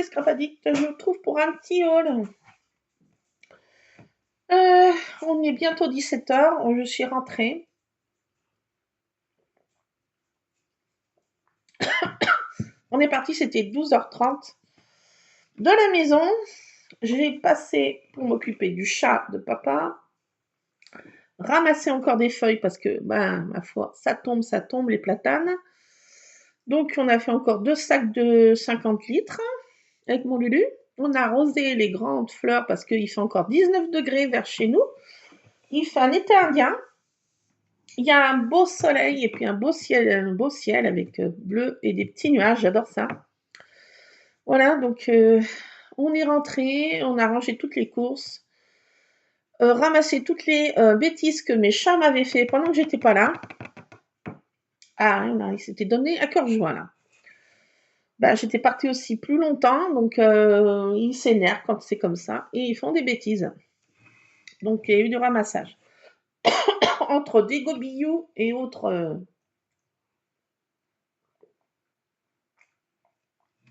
Scrapadic, je vous trouve pour un petit haul. On est bientôt 17h, je suis rentrée. On est parti, c'était 12h30 de la maison. J'ai passé pour m'occuper du chat de papa, ramasser encore des feuilles parce que, ma foi, ça tombe les platanes. Donc on a fait encore 2 sacs de 50 litres avec mon Lulu. On a arrosé les grandes fleurs parce qu'il fait encore 19 degrés vers chez nous. Il fait un été indien. Il y a un beau soleil et puis un beau ciel avec bleu et des petits nuages, j'adore ça. Voilà, donc on est rentré, on a rangé toutes les courses, ramassé toutes les bêtises que mes chats m'avaient fait pendant que j'étais pas là. Ah, non, ils s'étaient donné à cœur joie là. J'étais partie aussi plus longtemps, donc ils s'énervent quand c'est comme ça et ils font des bêtises. Donc il y a eu du ramassage. Entre des gobillous et autres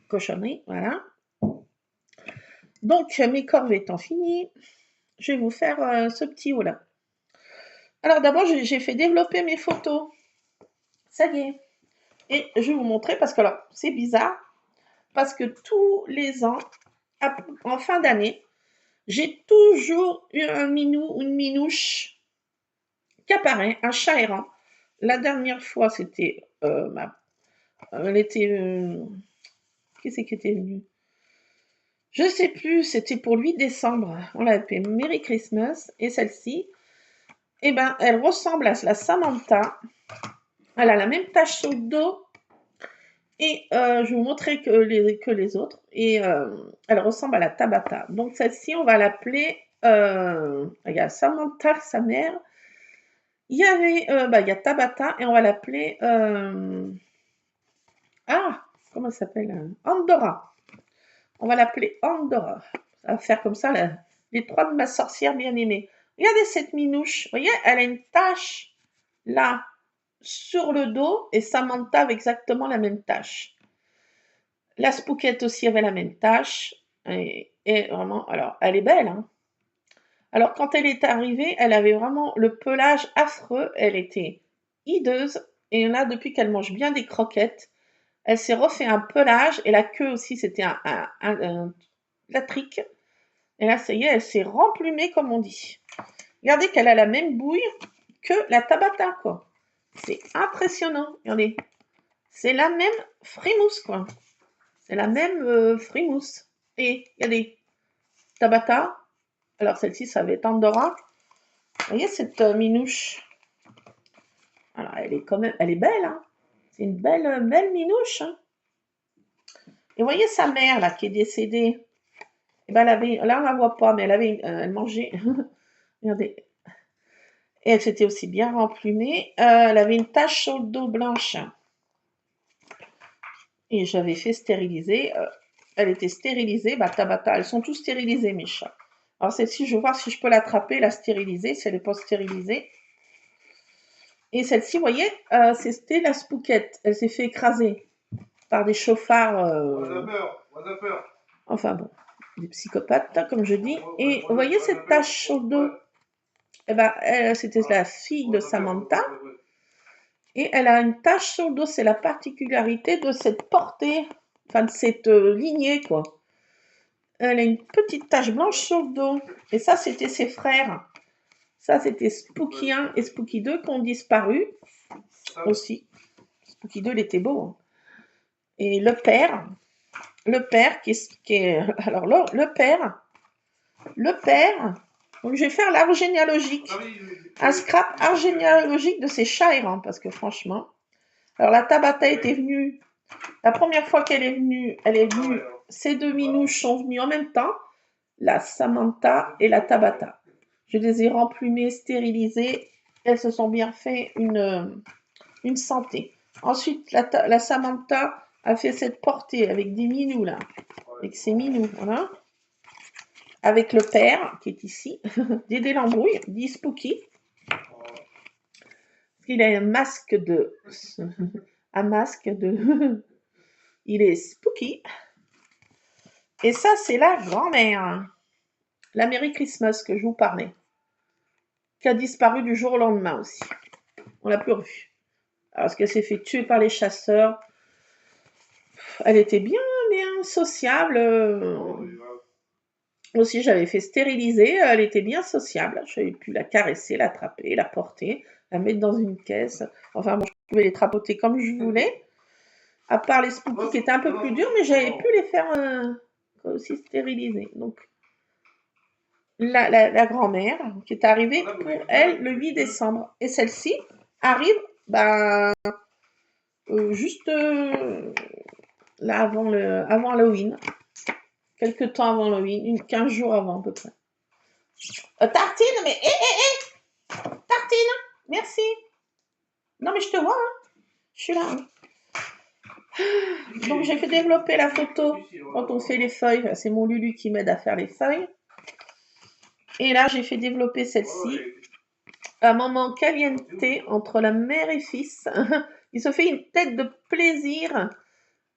cochonneries, voilà. Donc mes corvées étant finies, je vais vous faire ce petit haut-là. Alors d'abord, j'ai fait développer mes photos. Ça y est. Et je vais vous montrer parce que alors, c'est bizarre, parce que tous les ans, en fin d'année, j'ai toujours eu un minou ou une minouche qui apparaît, un chat errant. La dernière fois, c'était elle était qui c'est qui était venu? Je sais plus, c'était pour le 8 décembre. On l'a appelée Merry Christmas. Et celle-ci, elle ressemble à la Samantha. Elle a la même tache sur le dos. Et je vais vous montrer que les autres. Et elle ressemble à la Tabata. Donc celle-ci, on va l'appeler... il y a Samantha, sa mère. Il y avait... il y a Tabata et on va l'appeler... comment elle s'appelle? Andorra. On va l'appeler Andorra. Ça va faire comme ça les 3 de ma sorcière bien-aimée. Regardez cette minouche. Vous voyez, elle a une tache là sur le dos et Samantha avait exactement la même tache. La Spookette aussi avait la même tache. Et vraiment, alors, elle est belle. Hein. Alors, quand elle est arrivée, elle avait vraiment le pelage affreux. Elle était hideuse. Et il y en a depuis qu'elle mange bien des croquettes. Elle s'est refait un pelage. Et la queue aussi, c'était la trique. Et là, ça y est, elle s'est remplumée, comme on dit. Regardez qu'elle a la même bouille que la Tabata, quoi. C'est impressionnant. Regardez. C'est la même frimousse, quoi. C'est la même frimousse. Et regardez, Tabata. Alors celle-ci, ça va être Andorra. Vous voyez cette minouche. Alors elle est quand même, elle est belle. Hein. C'est une belle minouche. Hein. Et vous voyez sa mère là qui est décédée. Et elle avait, là on la voit pas, mais elle mangeait. Regardez. Et elle s'était aussi bien remplumée. Elle avait une tache sur le dos blanche. Et j'avais fait stériliser. Elle était stérilisée. Tabata, elles sont tous stérilisées, mes chats. Alors celle-ci, je vais voir si je peux l'attraper, la stériliser, si elle n'est pas stérilisée. Et celle-ci, vous voyez, c'était la Spookette. Elle s'est fait écraser par des chauffards. Enfin bon, des psychopathes, comme je dis. Et vous voyez cette tache sur le dos? C'était la fille de Samantha. Et elle a une tache sur le dos. C'est la particularité de cette portée, enfin de cette lignée, quoi. Elle a une petite tache blanche sur le dos. Et ça, c'était ses frères. Ça, c'était Spooky 1 et Spooky 2 qui ont disparu aussi. Spooky 2, il était beau. Hein. Et le père qui est alors le père, donc je vais faire l'arbre généalogique. Un scrap arbre généalogique de ces chats errants, parce que franchement, alors la Tabata était venue, la première fois qu'elle est venue, ces 2 minouches sont venues en même temps, la Samantha et la Tabata. Je les ai remplumées, stérilisées, elles se sont bien fait une santé. Ensuite, la Samantha a fait cette portée avec des minous là, avec ses minous, voilà. Avec le père qui est ici, Dédé l'embrouille, dit Spooky. Il a un masque de... il est Spooky. Et ça, c'est la grand-mère. La Merry Christmas que je vous parlais. Qui a disparu du jour au lendemain aussi. On l'a plus revue. Parce qu'elle s'est fait tuer par les chasseurs. Elle était bien sociable. Aussi, j'avais fait stériliser. Elle était bien sociable. J'avais pu la caresser, l'attraper, la porter, la mettre dans une caisse. Enfin bon, je pouvais les trapoter comme je voulais. À part les spookies qui étaient un peu plus durs, mais j'avais pu les faire aussi stériliser. Donc, la grand-mère qui est arrivée pour elle le 8 décembre. Et celle-ci arrive juste là avant Halloween. Quelques temps avant Halloween, 15 jours avant à peu près. Tartine, mais Tartine, merci. Non mais je te vois, hein. Je suis là. Hein. Donc j'ai fait développer la photo quand on fait les feuilles. C'est mon Lulu qui m'aide à faire les feuilles. Et là j'ai fait développer celle-ci. Un moment caliente entre la mère et fils. Il se fait une tête de plaisir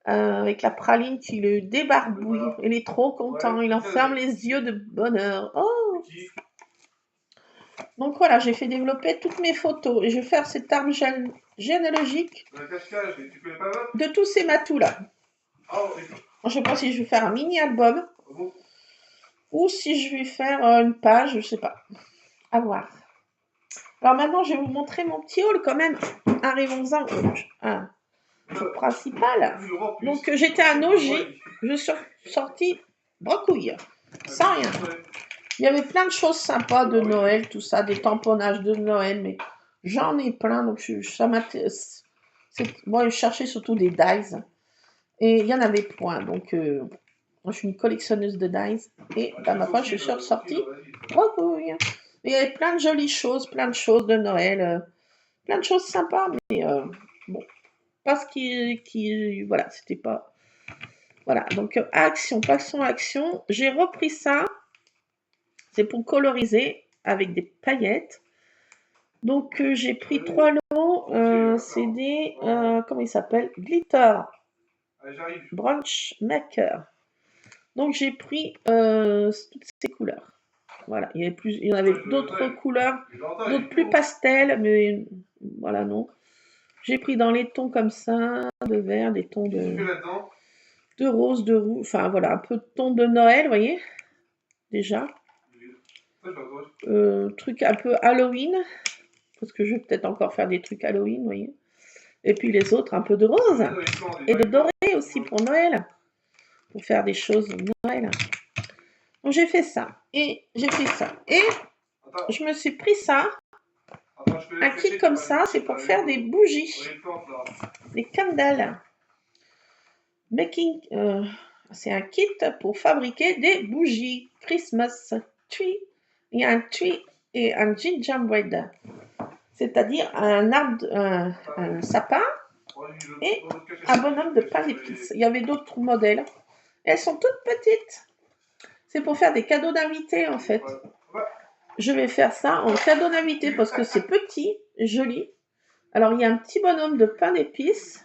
avec la praline qui le débarbouille. Il est trop content. Il en ferme les yeux de bonheur. Oh! Donc voilà, j'ai fait développer toutes mes photos et je vais faire cet arbre généalogique de tous ces matous-là. Je ne sais pas si je vais faire un mini-album ou si je vais faire une page, je ne sais pas. À voir. Alors maintenant, je vais vous montrer mon petit haul quand même. Arrivons-en au principal. Donc j'étais à Nogy, je suis sortie brocouille, sans rien. Il y avait plein de choses sympas de Noël, tout ça, des tamponnages de Noël, mais j'en ai plein, donc ça m'intéresse. Moi, je cherchais surtout des dies, et il y en avait point, donc moi, je suis une collectionneuse de dies, et ma foi, je suis ressortie brocouille. Il y avait plein de jolies choses, plein de choses de Noël, plein de choses sympas, mais bon, pas ce qui voilà, c'était pas... Voilà, donc passons à action. J'ai repris ça. C'est pour coloriser avec des paillettes. Donc j'ai pris 3 lots. C'est des... comment il s'appelle? Glitter Brunch Maker. Donc j'ai pris toutes ces couleurs. Voilà, il y en avait d'autres couleurs, d'autres plus pastel, mais voilà, non. J'ai pris dans les tons comme ça, de vert, des tons de rose, de rouge, enfin voilà, un peu de ton de Noël, vous voyez, déjà. Truc un peu Halloween, parce que je vais peut-être encore faire des trucs Halloween, vous voyez. Et puis les autres, un peu de rose, et de doré aussi pour Noël, pour faire des choses de Noël. Donc j'ai fait ça, et j'ai fait ça, et je me suis pris ça, un kit comme ça, c'est pour faire des bougies, des candles. C'est un kit pour fabriquer des bougies Christmas tree. Il y a un tree et un gingerbread, c'est-à-dire un sapin et un bonhomme de pain d'épices. Il y avait d'autres modèles. Elles sont toutes petites. C'est pour faire des cadeaux d'invités en fait. Je vais faire ça en cadeau d'invité parce que c'est petit, joli. Alors il y a un petit bonhomme de pain d'épices.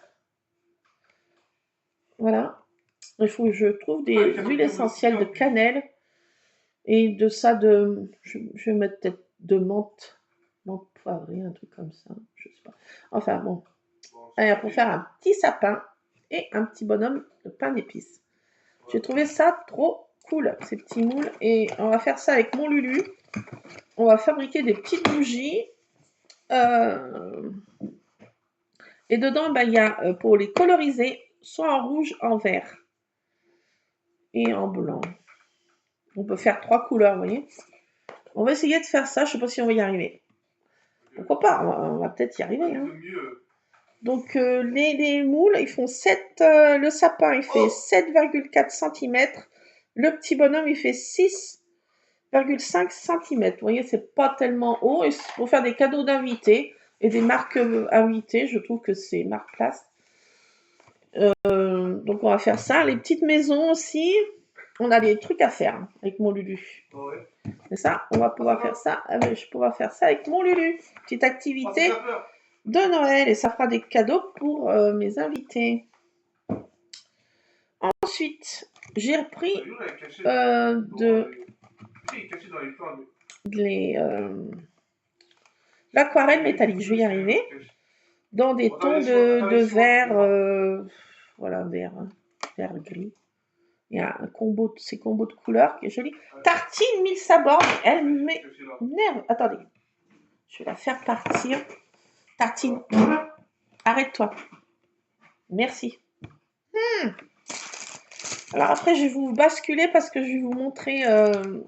Voilà. Il faut que je trouve des huiles essentielles de cannelle et de ça de... Je vais mettre peut-être de menthe poivrée, un truc comme ça. Je sais pas. Enfin bon. Alors, pour faire un petit sapin et un petit bonhomme de pain d'épices. J'ai trouvé ça trop cool, ces petits moules. Et on va faire ça avec mon Lulu. On va fabriquer des petites bougies. Et dedans, il y a pour les coloriser, soit en rouge, en vert et en blanc. On peut faire 3 couleurs, vous voyez. On va essayer de faire ça. Je ne sais pas si on va y arriver. Pourquoi pas, on va peut-être y arriver. Hein. Donc les moules, ils font 7, le sapin il fait 7,4 cm, le petit bonhomme il fait 6,5 cm. Vous voyez, c'est pas tellement haut, et pour faire des cadeaux d'invités et des marques invités, je trouve que c'est marque place. Donc on va faire ça. Les petites maisons aussi, on a des trucs à faire hein, avec mon Lulu. C'est ça, on va pouvoir faire ça. Je vais pouvoir faire ça avec mon Lulu. Petite activité de Noël et ça fera des cadeaux pour mes invités. Ensuite, j'ai repris l'aquarelle métallique, je vais y arriver, dans des tons de vert, voilà, vert gris. Il y a un combo, ces combos de couleurs qui est joli. Tartine 1000 sabords, elle m'énerve. Attendez, je vais la faire partir. Tartine, arrête-toi. Merci. Alors après, je vais vous basculer parce que je vais vous montrer.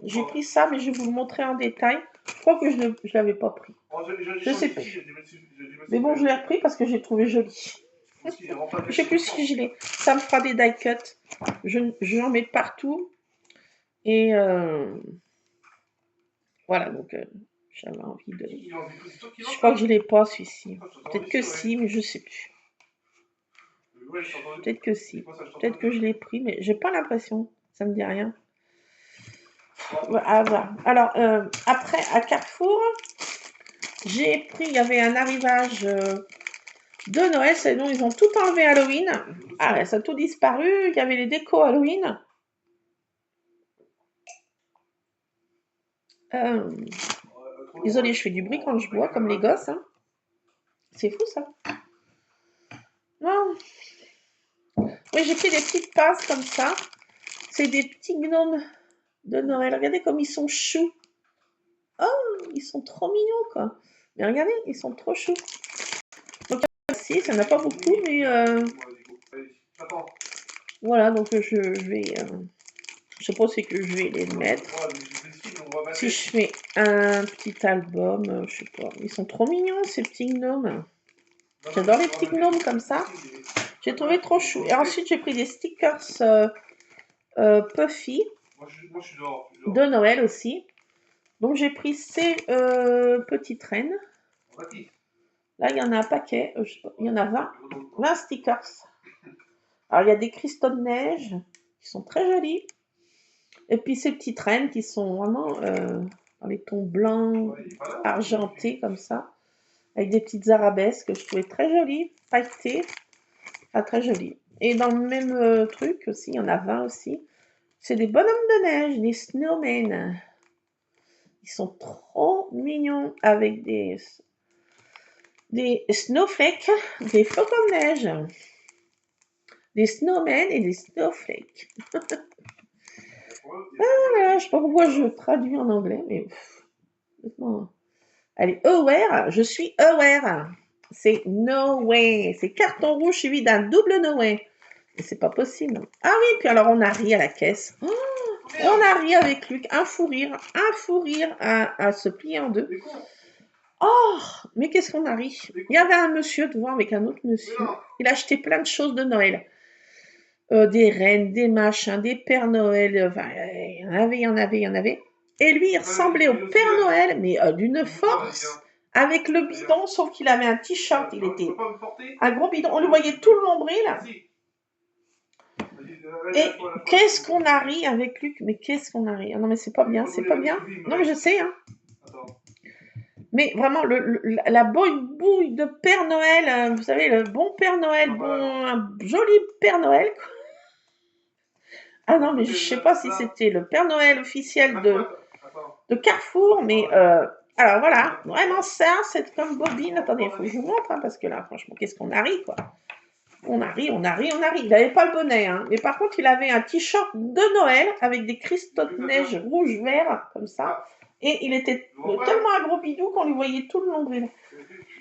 J'ai pris ça, mais je vais vous le montrer en détail. Je crois que je ne l'avais pas pris. Je sais plus. Mais bon, je l'ai repris parce que j'ai trouvé joli. Je sais plus si je l'ai. Ça me fera des die cuts. Je en mets partout. Et voilà, donc j'avais envie de. Je crois que je l'ai pas celui-ci. Peut-être que si, mais je sais plus. Peut-être que si. Peut-être que je l'ai pris, mais j'ai pas l'impression. Ça me dit rien. Hasard. Alors, après, à Carrefour, j'ai pris, il y avait un arrivage de Noël, c'est donc ils ont tout enlevé Halloween. Ah, ça a tout disparu. Il y avait les décos Halloween. Désolée, je fais du bruit quand je bois, comme les gosses. Hein. C'est fou, ça. Non. Oui, j'ai pris des petites passes comme ça. C'est des petits gnomes de Noël. Regardez comme ils sont choux. Oh, ils sont trop mignons, quoi. Mais regardez, ils sont trop choux. Donc, si, ça n'a pas beaucoup, mais... Voilà, donc je vais... je pense que je vais les mettre. Si je fais un petit album, je sais pas. Ils sont trop mignons, ces petits gnomes. J'adore les petits gnomes comme ça. J'ai trouvé trop chou. Et ensuite, j'ai pris des stickers Puffy de Noël aussi. Donc, j'ai pris ces petites reines. Là, il y en a un paquet. Il y en a 20 stickers. Alors, il y a des cristaux de neige qui sont très jolis. Et puis, ces petites reines qui sont vraiment dans les tons blancs, argentés comme ça. Avec des petites arabesques que je trouvais très jolies, pailletées. Ah, très jolies. Et dans le même truc aussi, il y en a 20 aussi. C'est des bonhommes de neige, des snowmen. Ils sont trop mignons avec des snowflakes, des flocons de neige. Des snowmen et des snowflakes. Voilà, je sais pas pourquoi je traduis en anglais, mais allez, aware, je suis aware. C'est no way. C'est carton rouge suivi d'un double no way. Et c'est pas possible. Ah oui, puis alors on a ri à la caisse. Oh, on a ri avec Luc. Un fou rire à se plier en deux. Oh, mais qu'est-ce qu'on a ri. Il y avait un monsieur devant avec un autre monsieur. Il achetait plein de choses de Noël. Des reines, des machins, des Pères Noël. Enfin, il y en avait. Et lui, il ressemblait au Père Noël, mais d'une force. Avec le bidon, sauf qu'il avait un t-shirt. Il était un gros bidon. On lui voyait tout le nombril. Et qu'est-ce qu'on a ri avec Luc. Mais qu'est-ce qu'on a ri. Non, mais c'est pas bien, c'est pas bien. Non, mais je sais, hein. Mais vraiment, la bouille de Père Noël, vous savez, le bon Père Noël, un joli Père Noël. Ah non, mais je sais pas si c'était le Père Noël officiel de Carrefour, mais alors voilà, vraiment ça, c'est comme bobine. Attendez, il faut que je vous montre, hein, parce que là, franchement, qu'est-ce qu'on a ri, quoi. On a ri. Il n'avait pas le bonnet, hein, mais par contre, il avait un t-shirt de Noël avec des cristaux de neige rouge-vert, comme ça. Et il était tellement un gros bidou qu'on lui voyait tout le nombril.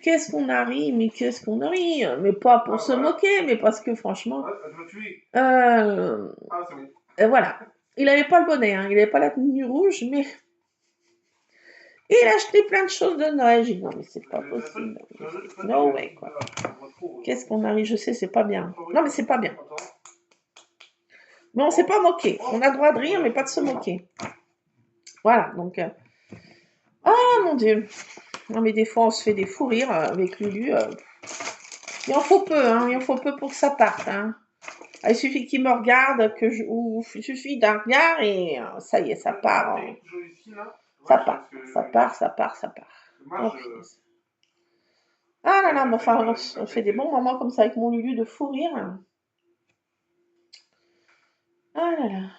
Qu'est-ce qu'on a ri, mais qu'est-ce qu'on a ri. Mais pas pour se moquer, mais parce que franchement... voilà. Il n'avait pas le bonnet, hein, il n'avait pas la tenue rouge, mais... Et il a acheté plein de choses de Noël. J'ai dit non, mais c'est pas possible. No way, quoi. Qu'est-ce qu'on a ri, je sais, c'est pas bien. Non, mais c'est pas bien. Mais on s'est pas moqué. On a le droit de rire, mais pas de se moquer. Voilà, donc... Ah, mon Dieu. Non, mais des fois, on se fait des fous rires avec Lulu. Il en faut peu, hein. Il en faut peu pour que ça parte, hein. Il suffit qu'il me regarde, il suffit d'un regard et ça y est, ça part. Ça part. Oh, ah là là, mais enfin, on fait des bons moments comme ça avec mon Lulu de fou rire. Ah Ah là là.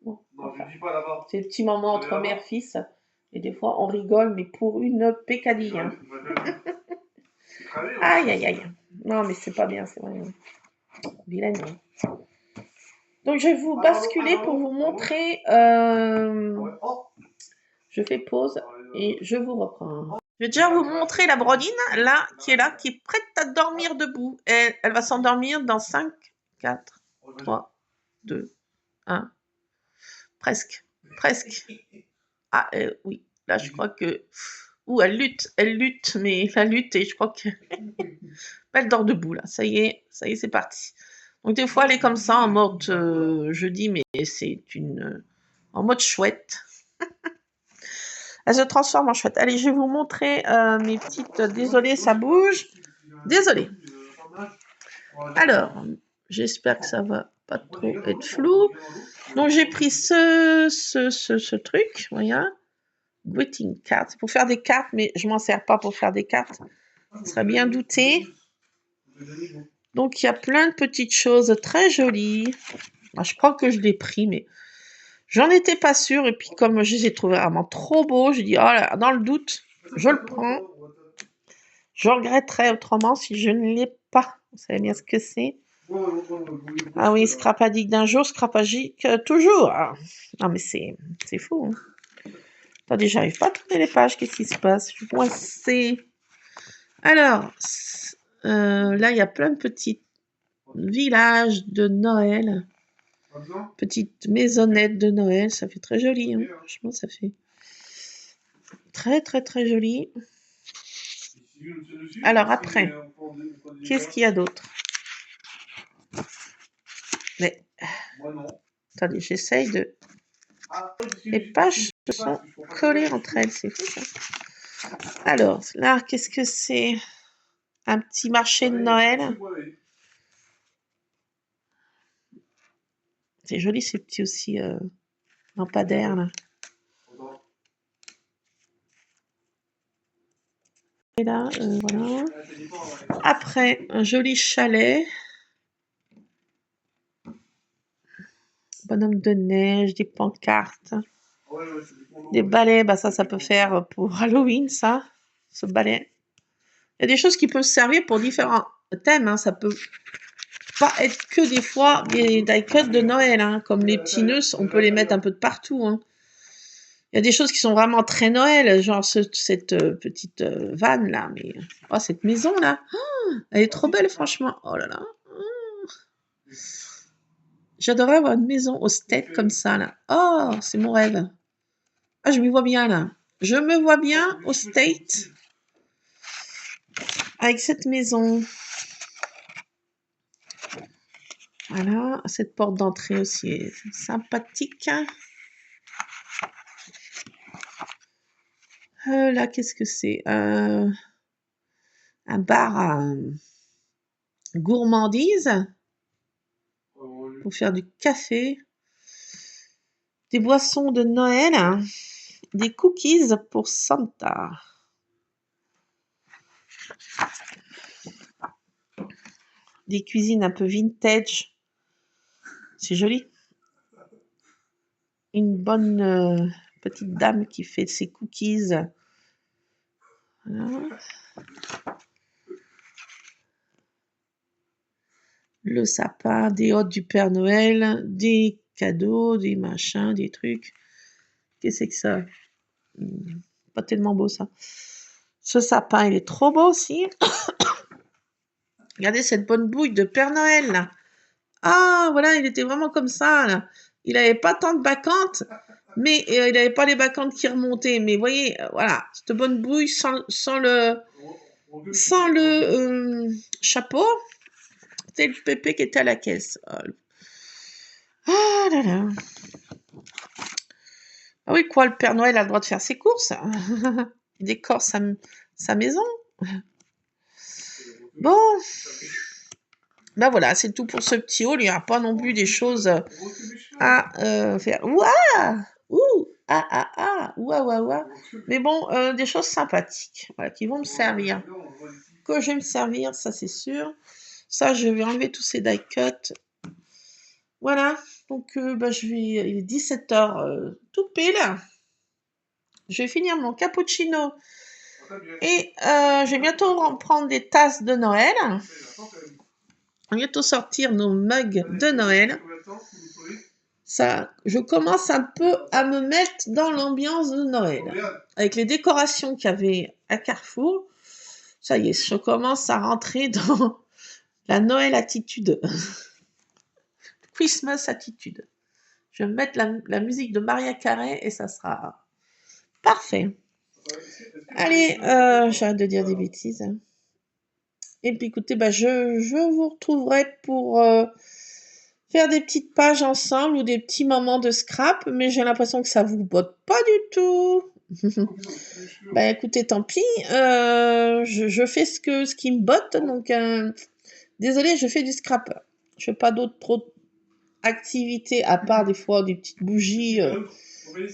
Bon, enfin, c'est des petits moments entre mère-fils. Et des fois, on rigole, mais pour une pécadille. Hein. Aïe, aïe, aïe. Non, mais c'est pas bien, c'est vrai. Vilaine. Hein. Donc, je vais vous basculer pour vous montrer. Je fais pause et je vous reprends. Je vais déjà vous montrer la brodine, là, qui est prête à dormir debout. Elle va s'endormir dans 5, 4, 3, 2, 1. Presque. Ah, oui. Là, je crois que... Ouh, elle lutte, mais la lutte, et je crois que... Elle dort debout, là. Ça y est, c'est parti. Donc, des fois, elle est comme ça, en mode... je dis, mais c'est une... en mode chouette. Elle se transforme en chouette. Allez, je vais vous montrer mes petites... Désolée, ça bouge. Désolée. Alors, j'espère que ça va pas trop être flou. Donc, j'ai pris ce truc, voyez, greeting card. C'est pour faire des cartes, mais je m'en sers pas pour faire des cartes. Ça serait bien douté. Donc, il y a plein de petites choses très jolies. Moi, je crois que je l'ai pris, mais j'en étais pas sûre. Et puis, comme je les ai trouvés vraiment trop beaux, j'ai dit, oh là, dans le doute, je le prends. Je regretterais autrement si je ne l'ai pas. Vous savez bien ce que c'est? Ah oui, scrapadique d'un jour, scrapagique toujours. Ah. Non, mais c'est fou. Hein. Attendez, j'arrive pas à tourner les pages. Qu'est-ce qui se passe? Je suis coincée. Alors, là, il y a plein de petits villages de Noël. Petites maisonnettes de Noël. Ça fait très joli. Hein. Franchement, ça fait très, très, très joli. Alors, après, qu'est-ce qu'il y a d'autre? Mais, attendez, j'essaye de... Les pages se sont collées entre elles, c'est fou ça. Alors, là, qu'est-ce que c'est? Un petit marché de Noël. C'est joli ces petits aussi lampadaires là. Et là, voilà. Après, un joli chalet. Bonhomme de neige, des pancartes. Des balais, bah ça peut faire pour Halloween, ça. Ce balai. Il y a des choses qui peuvent servir pour différents thèmes. Hein. Ça peut pas être que des fois des die-cuts de Noël. Hein. Comme les petits nœuds, on peut les mettre un peu de partout. Hein. Il y a des choses qui sont vraiment très Noël, genre cette petite vanne là, mais oh, cette maison là, oh, elle est trop belle franchement. Oh là là. Oh. J'adorerais avoir une maison au State comme ça là. Oh, c'est mon rêve. Ah, je me vois bien là. Je me vois bien au State avec cette maison. Voilà, cette porte d'entrée aussi est sympathique. Là, qu'est-ce que c'est? Un bar à gourmandise pour faire du café, des boissons de Noël, des cookies pour Santa. Des cuisines un peu vintage. C'est joli. Une bonne petite dame qui fait ses cookies. Voilà. Le sapin, des hôtes du Père Noël, des cadeaux, des machins, des trucs. Qu'est-ce que c'est que ça? Pas tellement beau ça. Ce sapin, il est trop beau aussi. Regardez cette bonne bouille de Père Noël là. Ah voilà, il était vraiment comme ça là. Il n'avait pas tant de bacchantes, mais il n'avait pas les bacchantes qui remontaient. Mais vous voyez, voilà, cette bonne bouille sans le chapeau. C'était le pépé qui était à la caisse. Ah là là. Ah oui, quoi, le Père Noël a le droit de faire ses courses. Il décore sa maison. Bon. Ben voilà, c'est tout pour ce petit haul. Il n'y aura pas non plus des choses à faire. Ouah! Ouh! Ah ah ah! Ouah ouah ouah! Mais bon, des choses sympathiques. Voilà, qui vont me servir. Que je vais me servir, ça c'est sûr. Ça, je vais enlever tous ces die cuts. Voilà. Donc, il est 17h tout pile. Je vais finir mon cappuccino. Et je vais bientôt prendre des tasses de Noël. On va bientôt sortir nos mugs de Noël. Ça, je commence un peu à me mettre dans l'ambiance de Noël. Avec les décorations qu'il y avait à Carrefour, ça y est, je commence à rentrer dans la Noël attitude. Christmas attitude. Je vais mettre la musique de Maria Carey et ça sera parfait. Allez, j'arrête de dire des bêtises. Et puis écoutez, je vous retrouverai pour faire des petites pages ensemble ou des petits moments de scrap, mais j'ai l'impression que ça vous botte pas du tout. Écoutez, tant pis, je fais ce qui me botte, donc désolé, je fais du scrap. Je fais pas trop activités à part des fois des petites bougies,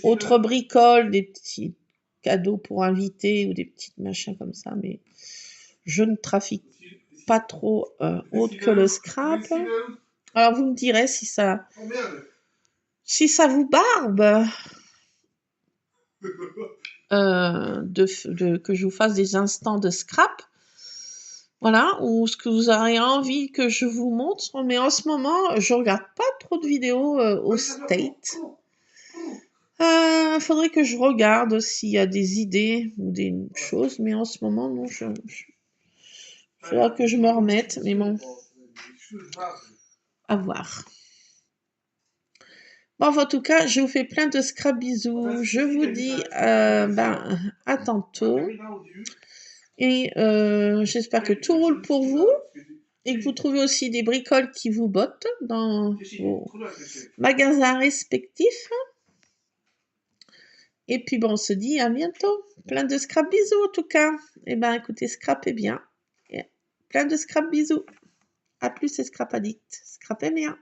autres bricoles, des petits cadeaux pour invités ou des petites machins comme ça, mais je ne trafique pas trop autre que le scrap. Alors vous me direz si ça vous barbe que je vous fasse des instants de scrap, voilà, ou ce que vous aurez envie que je vous montre. Mais en ce moment, je regarde pas trop de vidéos au State. Faudrait que je regarde s'il y a des idées ou des choses, mais en ce moment, non, faudra que je me remette, mais bon, à voir. Bon, en tout cas, je vous fais plein de scrap bisous. Je vous dis à tantôt. Et j'espère que tout roule pour vous et que vous trouvez aussi des bricoles qui vous bottent dans vos magasins respectifs. Et puis on se dit à bientôt. Plein de scrap bisous en tout cas. Et écoutez, scrapez bien. Et plein de scrap bisous. À plus, c'est Scrap Addict. Scrapez bien.